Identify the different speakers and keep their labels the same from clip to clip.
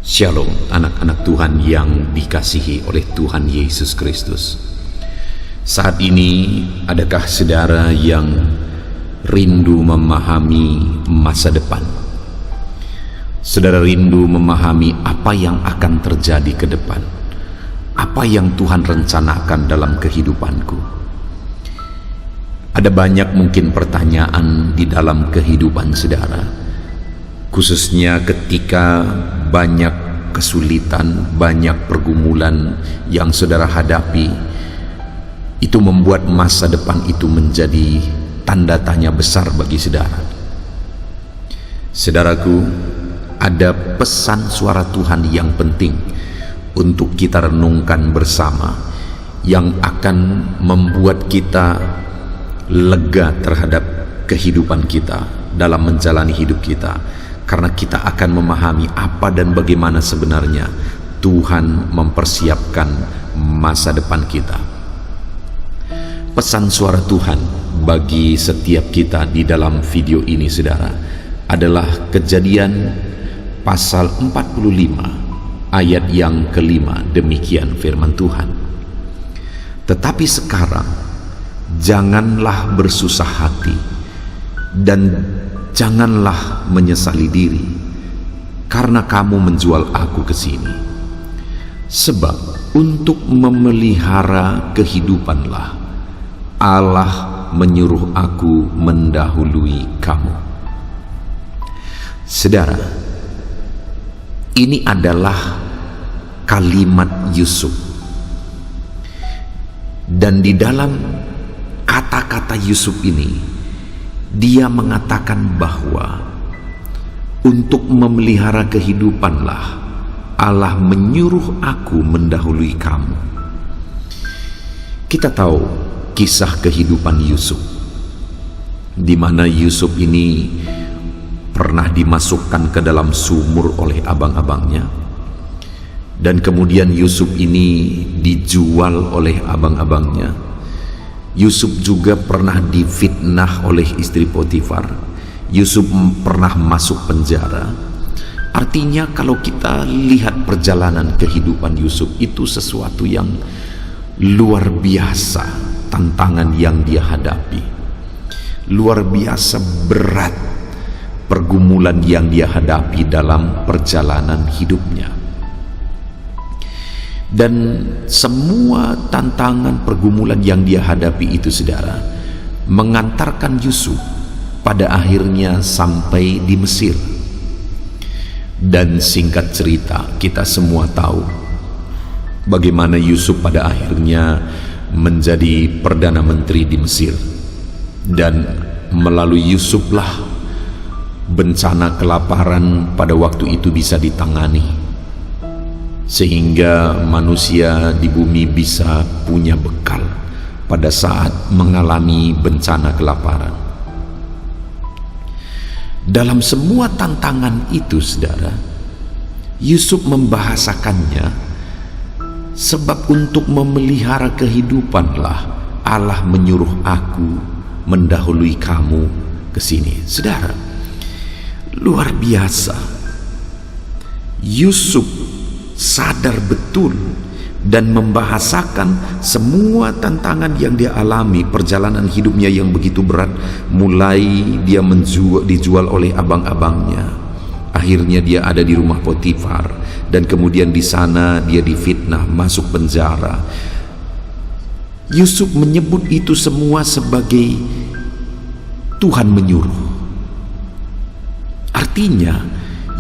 Speaker 1: Shalom anak-anak Tuhan yang dikasihi oleh Tuhan Yesus Kristus. Saat ini adakah saudara yang rindu memahami masa depan? Saudara rindu memahami apa yang akan terjadi ke depan? Apa yang Tuhan rencanakan dalam kehidupanku? Ada banyak mungkin pertanyaan di dalam kehidupan saudara, khususnya ketika banyak kesulitan, banyak pergumulan yang saudara hadapi. Itu membuat masa depan itu menjadi tanda tanya besar bagi saudara. Saudaraku, ada pesan suara Tuhan yang penting untuk kita renungkan bersama, yang akan membuat kita lega terhadap kehidupan kita dalam menjalani hidup kita, karena kita akan memahami apa dan bagaimana sebenarnya Tuhan mempersiapkan masa depan kita. Pesan suara Tuhan bagi setiap kita di dalam video ini saudara adalah Kejadian pasal 45 ayat yang kelima. Demikian firman Tuhan. Tetapi sekarang janganlah bersusah hati dan janganlah menyesali diri karena kamu menjual aku ke sini. Sebab untuk memelihara kehidupanlah Allah menyuruh aku mendahului kamu. Saudara, ini adalah kalimat Yusuf. Dan di dalam kata-kata Yusuf ini, dia mengatakan bahwa untuk memelihara kehidupanlah Allah menyuruh aku mendahului kamu. Kita tahu kisah kehidupan Yusuf, di mana Yusuf ini pernah dimasukkan ke dalam sumur oleh abang-abangnya, dan kemudian Yusuf ini dijual oleh abang-abangnya. Yusuf juga pernah difitnah oleh istri Potifar. Yusuf pernah masuk penjara. Artinya kalau kita lihat perjalanan kehidupan Yusuf, itu sesuatu yang luar biasa, tantangan yang dia hadapi. Luar biasa berat pergumulan yang dia hadapi dalam perjalanan hidupnya. Dan semua tantangan pergumulan yang dia hadapi itu saudara mengantarkan Yusuf pada akhirnya sampai di Mesir. Dan singkat cerita, kita semua tahu bagaimana Yusuf pada akhirnya menjadi Perdana Menteri di Mesir. Dan melalui Yusuflah bencana kelaparan pada waktu itu bisa ditangani, sehingga manusia di bumi bisa punya bekal pada saat mengalami bencana kelaparan. Dalam semua tantangan itu saudara, Yusuf membahasakannya, sebab untuk memelihara kehidupanlah Allah menyuruh aku mendahului kamu ke sini. Saudara, luar biasa. Yusuf sadar betul dan membahasakan semua tantangan yang dia alami, perjalanan hidupnya yang begitu berat, mulai dia dijual oleh abang-abangnya, akhirnya dia ada di rumah Potifar, dan kemudian di sana dia difitnah, masuk penjara. Yusuf menyebut itu semua sebagai Tuhan menyuruh. Artinya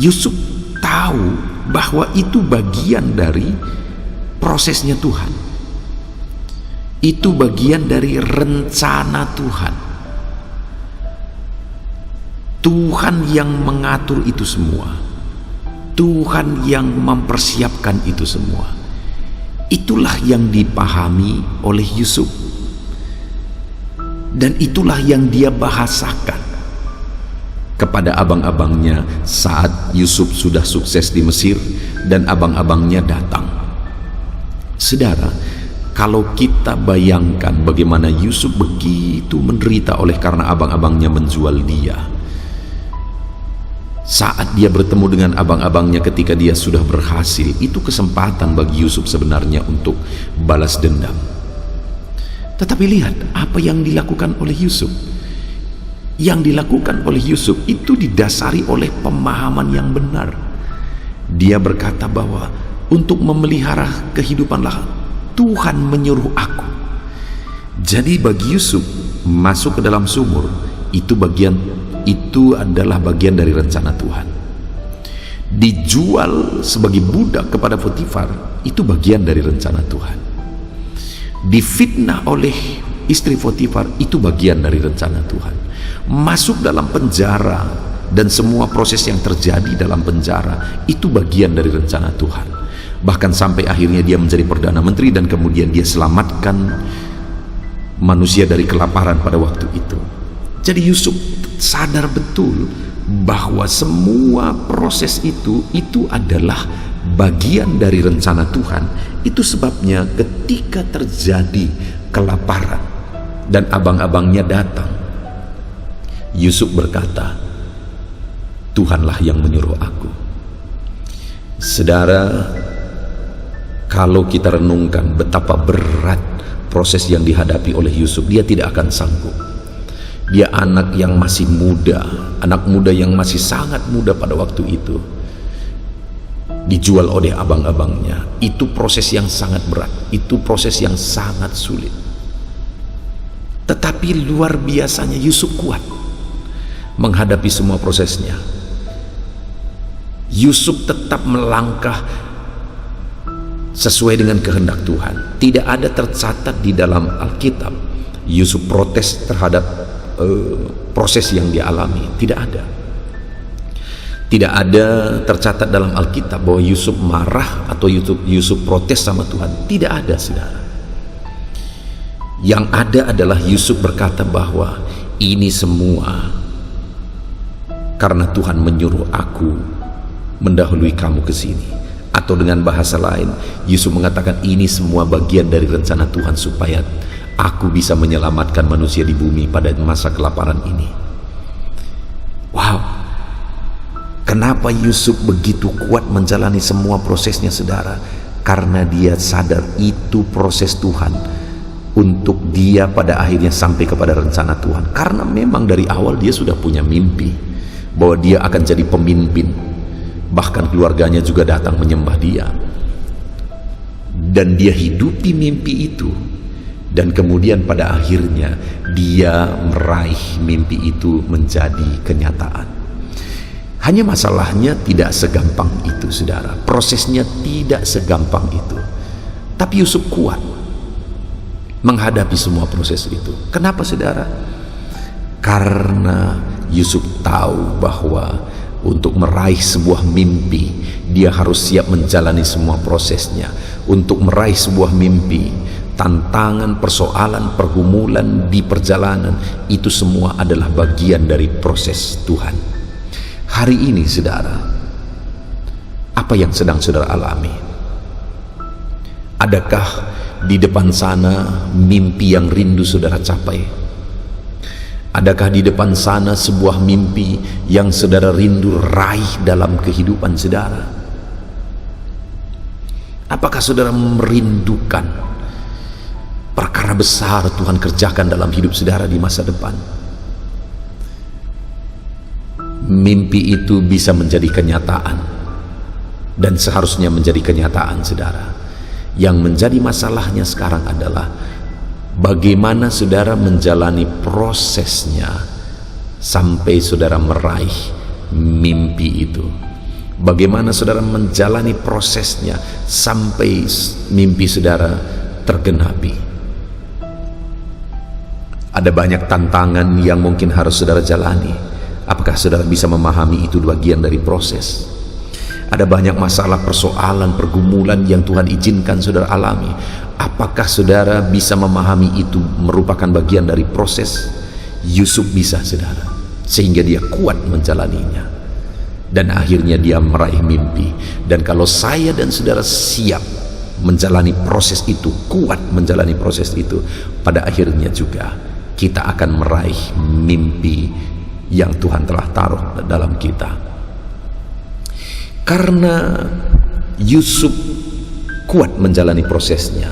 Speaker 1: Yusuf tahu bahwa itu bagian dari prosesnya Tuhan. Itu bagian dari rencana Tuhan. Tuhan yang mengatur itu semua. Tuhan yang mempersiapkan itu semua. Itulah yang dipahami oleh Yusuf. Dan itulah yang dia bahasakan kepada abang-abangnya saat Yusuf sudah sukses di Mesir dan abang-abangnya datang. Saudara, kalau kita bayangkan bagaimana Yusuf begitu menderita oleh karena abang-abangnya menjual dia. Saat dia bertemu dengan abang-abangnya ketika dia sudah berhasil, itu kesempatan bagi Yusuf sebenarnya untuk balas dendam. Tetapi lihat apa yang dilakukan oleh Yusuf. Yang dilakukan oleh Yusuf itu didasari oleh pemahaman yang benar. Dia berkata bahwa untuk memelihara kehidupanlah Tuhan menyuruh aku. Jadi bagi Yusuf masuk ke dalam sumur itu adalah bagian dari rencana Tuhan. Dijual sebagai budak kepada Potifar itu bagian dari rencana Tuhan. Difitnah oleh istri Potifar itu bagian dari rencana Tuhan. Masuk dalam penjara dan semua proses yang terjadi dalam penjara itu bagian dari rencana Tuhan. Bahkan sampai akhirnya dia menjadi Perdana Menteri dan kemudian dia selamatkan manusia dari kelaparan pada waktu itu. Jadi Yusuf sadar betul bahwa semua proses itu adalah bagian dari rencana Tuhan. Itu sebabnya ketika terjadi kelaparan dan abang-abangnya datang, Yusuf berkata, Tuhanlah yang menyuruh aku. Saudara, kalau kita renungkan betapa berat proses yang dihadapi oleh Yusuf, dia tidak akan sanggup. Dia anak yang masih muda, anak muda yang masih sangat muda pada waktu itu, dijual oleh abang-abangnya. Itu proses yang sangat berat, itu proses yang sangat sulit. Tetapi luar biasanya Yusuf kuat menghadapi semua prosesnya. Yusuf tetap melangkah sesuai dengan kehendak Tuhan. Tidak ada tercatat di dalam Alkitab Yusuf protes terhadap proses yang dia alami. Tidak ada. Tidak ada tercatat dalam Alkitab bahwa Yusuf marah atau Yusuf protes sama Tuhan. Tidak ada, saudara. Yang ada adalah Yusuf berkata bahwa ini semua karena Tuhan menyuruh aku mendahului kamu ke sini. Atau dengan bahasa lain, Yusuf mengatakan ini semua bagian dari rencana Tuhan supaya aku bisa menyelamatkan manusia di bumi pada masa kelaparan ini. Wow, kenapa Yusuf begitu kuat menjalani semua prosesnya, saudara? Karena dia sadar itu proses Tuhan untuk dia pada akhirnya sampai kepada rencana Tuhan. Karena memang dari awal dia sudah punya mimpi bahwa dia akan jadi pemimpin. Bahkan keluarganya juga datang menyembah dia. Dan dia hidupi mimpi itu. Dan kemudian pada akhirnya dia meraih mimpi itu menjadi kenyataan. Hanya masalahnya tidak segampang itu, saudara. Prosesnya tidak segampang itu. Tapi Yusuf kuat menghadapi semua proses itu. Kenapa, saudara? Karena Yusuf tahu bahwa untuk meraih sebuah mimpi dia harus siap menjalani semua prosesnya. Untuk meraih sebuah mimpi, tantangan, persoalan, pergumulan di perjalanan, itu semua adalah bagian dari proses Tuhan. Hari ini, saudara, apa yang sedang saudara alami? Adakah di depan sana mimpi yang rindu saudara capai? Adakah di depan sana sebuah mimpi yang saudara rindu raih dalam kehidupan saudara? Apakah saudara merindukan perkara besar Tuhan kerjakan dalam hidup saudara di masa depan? Mimpi itu bisa menjadi kenyataan dan seharusnya menjadi kenyataan, saudara. Yang menjadi masalahnya sekarang adalah bagaimana saudara menjalani prosesnya sampai saudara meraih mimpi itu. Bagaimana saudara menjalani prosesnya sampai mimpi saudara tergenapi. Ada banyak tantangan yang mungkin harus saudara jalani. Apakah saudara bisa memahami itu bagian dari proses? Ada banyak masalah, persoalan, pergumulan yang Tuhan izinkan saudara alami. Apakah saudara bisa memahami itu merupakan bagian dari proses? Yusuf bisa, saudara, sehingga dia kuat menjalaninya dan akhirnya dia meraih mimpi. Dan kalau saya dan saudara siap menjalani proses itu, kuat menjalani proses itu, pada akhirnya juga kita akan meraih mimpi yang Tuhan telah taruh dalam kita. Karena Yusuf kuat menjalani prosesnya,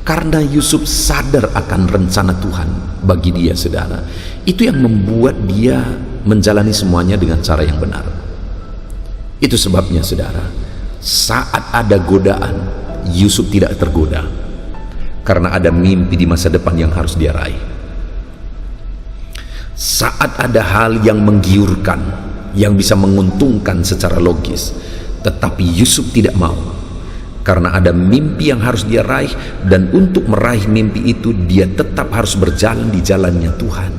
Speaker 1: karena Yusuf sadar akan rencana Tuhan bagi dia, saudara, itu yang membuat dia menjalani semuanya dengan cara yang benar. Itu sebabnya, saudara, saat ada godaan, Yusuf tidak tergoda, karena ada mimpi di masa depan yang harus dia raih. Saat ada hal yang menggiurkan, yang bisa menguntungkan secara logis, tetapi Yusuf tidak mau, karena ada mimpi yang harus dia raih, dan untuk meraih mimpi itu dia tetap harus berjalan di jalannya Tuhan.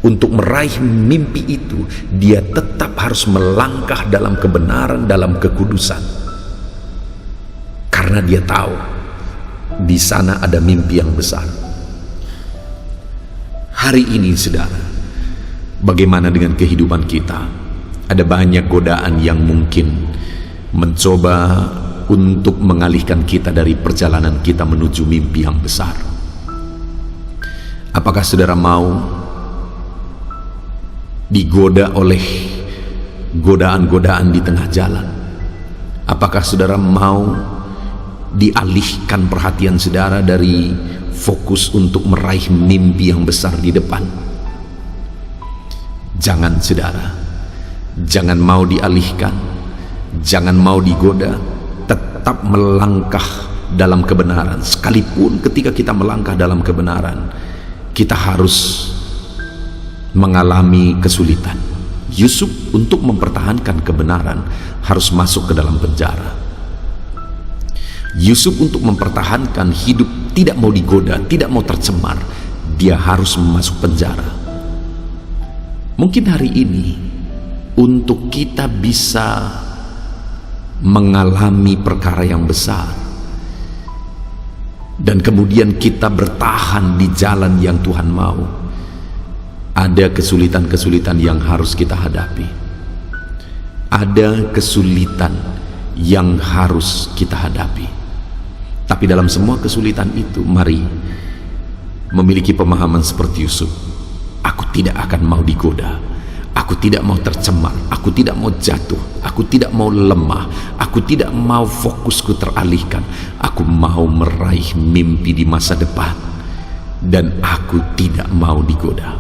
Speaker 1: Untuk meraih mimpi itu dia tetap harus melangkah dalam kebenaran, dalam kekudusan, karena dia tahu di sana ada mimpi yang besar. Hari ini, saudara, bagaimana dengan kehidupan kita? Ada banyak godaan yang mungkin mencoba untuk mengalihkan kita dari perjalanan kita menuju mimpi yang besar. Apakah saudara mau digoda oleh godaan-godaan di tengah jalan? Apakah saudara mau dialihkan perhatian saudara dari fokus untuk meraih mimpi yang besar di depan? Jangan, saudara, jangan mau dialihkan, jangan mau digoda. Tetap melangkah dalam kebenaran. Sekalipun ketika kita melangkah dalam kebenaran, kita harus mengalami kesulitan. Yusuf untuk mempertahankan kebenaran harus masuk ke dalam penjara. Yusuf untuk mempertahankan hidup tidak mau digoda, tidak mau tercemar, dia harus masuk penjara. Mungkin hari ini untuk kita bisa mengalami perkara yang besar, dan kemudian kita bertahan di jalan yang Tuhan mau, ada kesulitan-kesulitan yang harus kita hadapi. Ada kesulitan yang harus kita hadapi. Tapi dalam semua kesulitan itu, mari memiliki pemahaman seperti Yusuf. Aku tidak akan mau digoda, aku tidak mau tercemar, aku tidak mau jatuh, aku tidak mau lemah, aku tidak mau fokusku teralihkan. Aku mau meraih mimpi di masa depan, dan aku tidak mau digoda.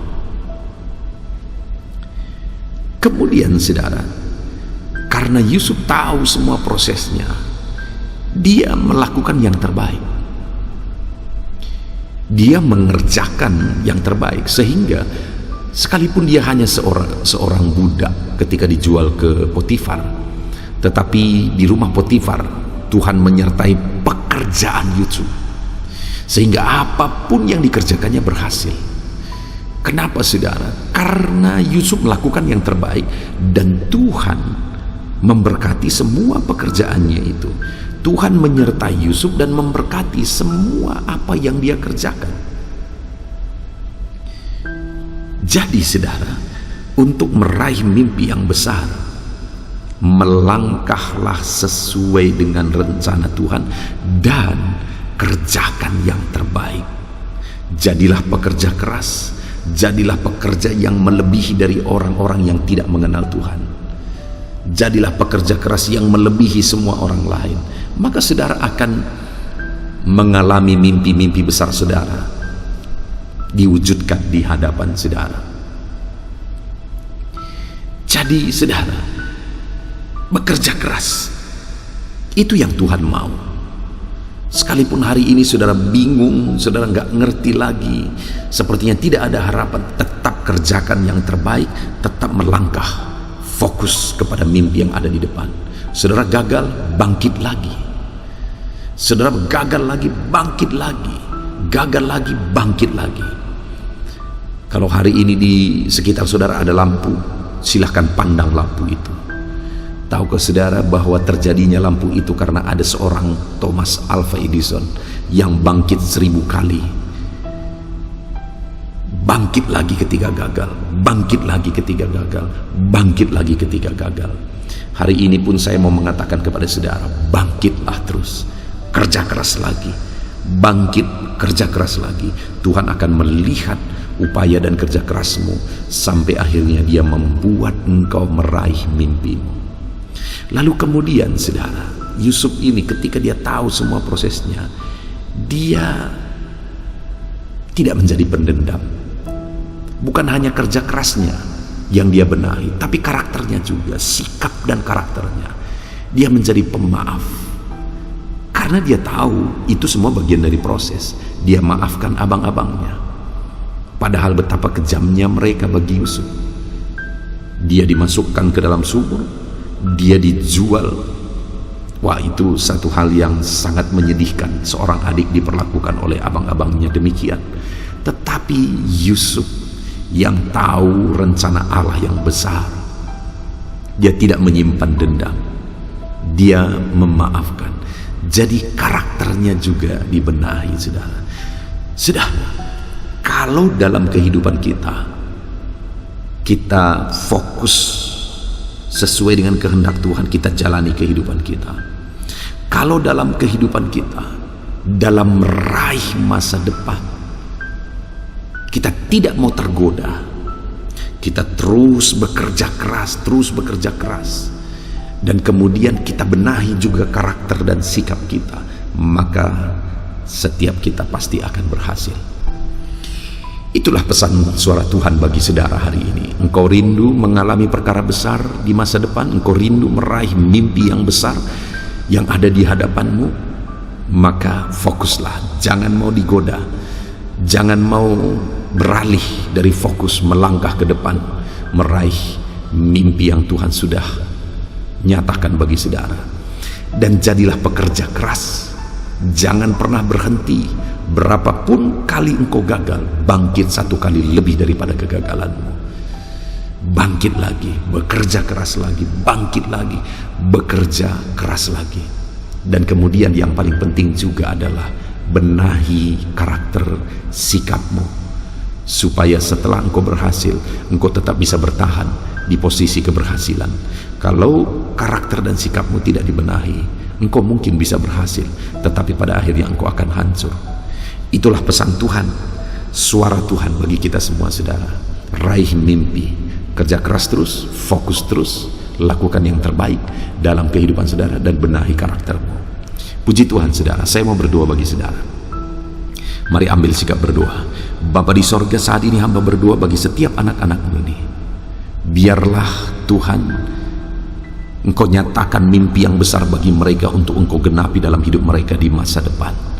Speaker 1: Kemudian, saudara, karena Yusuf tahu semua prosesnya, dia melakukan yang terbaik. Dia mengerjakan yang terbaik, sehingga sekalipun dia hanya seorang budak ketika dijual ke Potifar, tetapi di rumah Potifar Tuhan menyertai pekerjaan Yusuf, sehingga apapun yang dikerjakannya berhasil. Kenapa, saudara? Karena Yusuf melakukan yang terbaik, dan Tuhan memberkati semua pekerjaannya itu. Tuhan menyertai Yusuf dan memberkati semua apa yang dia kerjakan. Jadi, saudara, untuk meraih mimpi yang besar, melangkahlah sesuai dengan rencana Tuhan dan kerjakan yang terbaik. Jadilah pekerja keras, jadilah pekerja yang melebihi dari orang-orang yang tidak mengenal Tuhan. Jadilah pekerja keras yang melebihi semua orang lain. Maka saudara akan mengalami mimpi-mimpi besar saudara diwujudkan di hadapan saudara. Jadi, saudara, bekerja keras itu yang Tuhan mau. Sekalipun hari ini saudara bingung, saudara nggak ngerti lagi, sepertinya tidak ada harapan, tetap kerjakan yang terbaik, tetap melangkah, fokus kepada mimpi yang ada di depan. Saudara gagal, bangkit lagi. Saudara gagal lagi, bangkit lagi. Gagal lagi, bangkit lagi. Kalau hari ini di sekitar saudara ada lampu, silahkan pandang lampu itu. Tahukah saudara bahwa terjadinya lampu itu karena ada seorang Thomas Alva Edison yang bangkit 1000 kali. Bangkit lagi ketika gagal, bangkit lagi ketika gagal, bangkit lagi ketika gagal. Hari ini pun saya mau mengatakan kepada saudara, bangkitlah terus, kerja keras lagi, bangkit, kerja keras lagi. Tuhan akan melihat upaya dan kerja kerasmu sampai akhirnya dia membuat engkau meraih mimpimu. Lalu kemudian saudara, Yusuf ini ketika dia tahu semua prosesnya, dia tidak menjadi pendendam. Bukan hanya kerja kerasnya yang dia benahi, tapi karakternya juga, sikap dan karakternya. Dia menjadi pemaaf. Karena dia tahu itu semua bagian dari proses. Dia maafkan abang-abangnya. Padahal betapa kejamnya mereka bagi Yusuf. Dia dimasukkan ke dalam sumur, dia dijual. Wah, itu satu hal yang sangat menyedihkan. Seorang adik diperlakukan oleh abang-abangnya demikian. Tetapi Yusuf yang tahu rencana Allah yang besar, dia tidak menyimpan dendam, dia memaafkan. Jadi karakternya juga dibenahi, saudara. Sudah, kalau dalam kehidupan kita fokus sesuai dengan kehendak Tuhan, kita jalani kehidupan kita. Kalau dalam kehidupan kita, dalam meraih masa depan, kita tidak mau tergoda, kita terus bekerja keras, dan kemudian kita benahi juga karakter dan sikap kita, maka setiap kita pasti akan berhasil. Itulah pesan suara Tuhan bagi saudara hari ini. Engkau rindu mengalami perkara besar di masa depan, engkau rindu meraih mimpi yang besar yang ada di hadapanmu, maka fokuslah, jangan mau digoda, jangan mau beralih dari fokus melangkah ke depan, meraih mimpi yang Tuhan sudah nyatakan bagi saudara. Dan jadilah pekerja keras, jangan pernah berhenti. Berapapun kali engkau gagal, bangkit satu kali lebih daripada kegagalanmu. Bangkit lagi, bekerja keras lagi, bangkit lagi, bekerja keras lagi. Dan kemudian yang paling penting juga adalah benahi karakter sikapmu, supaya setelah engkau berhasil, engkau tetap bisa bertahan di posisi keberhasilan. Kalau karakter dan sikapmu tidak dibenahi, engkau mungkin bisa berhasil, tetapi pada akhirnya engkau akan hancur. Itulah pesan Tuhan, suara Tuhan bagi kita semua saudara. Raih mimpi, kerja keras terus, fokus terus, lakukan yang terbaik dalam kehidupan saudara, dan benahi karaktermu. Puji Tuhan saudara, saya mau berdoa bagi saudara. Mari ambil sikap berdoa. Bapa di sorga, saat ini hamba berdoa bagi setiap anak-anakmu ini. Biarlah Tuhan, Engkau nyatakan mimpi yang besar bagi mereka untuk Engkau genapi dalam hidup mereka di masa depan.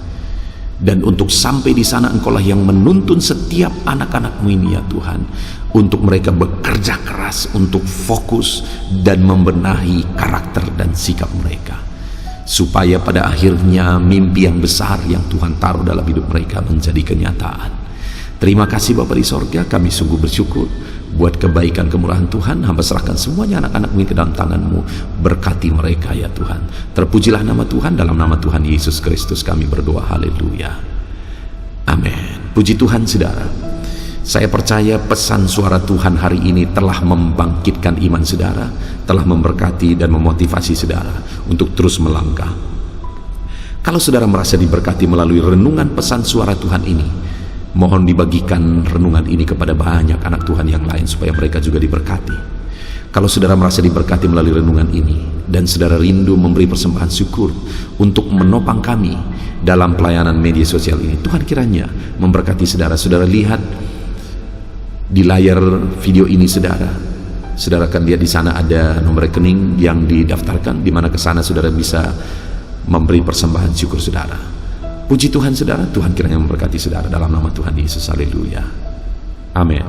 Speaker 1: Dan untuk sampai di sana, Engkaulah yang menuntun setiap anak-anakmu ini ya Tuhan, untuk mereka bekerja keras, untuk fokus dan membenahi karakter dan sikap mereka, supaya pada akhirnya mimpi yang besar yang Tuhan taruh dalam hidup mereka menjadi kenyataan. Terima kasih Bapa di sorga, kami sungguh bersyukur buat kebaikan kemurahan Tuhan. Hamba serahkan semuanya anak-anak ini ke dalam tangan-Mu. Berkati mereka ya Tuhan. Terpujilah nama Tuhan. Dalam nama Tuhan Yesus Kristus kami berdoa. Haleluya. Amin. Puji Tuhan saudara. Saya percaya pesan suara Tuhan hari ini telah membangkitkan iman saudara, telah memberkati dan memotivasi saudara untuk terus melangkah. Kalau saudara merasa diberkati melalui renungan pesan suara Tuhan ini, mohon dibagikan renungan ini kepada banyak anak Tuhan yang lain supaya mereka juga diberkati. Kalau saudara merasa diberkati melalui renungan ini dan saudara rindu memberi persembahan syukur untuk menopang kami dalam pelayanan media sosial ini, Tuhan kiranya memberkati saudara. Saudara lihat di layar video ini saudara akan lihat di sana ada nomor rekening yang didaftarkan, di mana ke sana saudara bisa memberi persembahan syukur saudara. Puji Tuhan saudara, Tuhan kiranya memberkati saudara dalam nama Tuhan Yesus. Haleluya. Amin.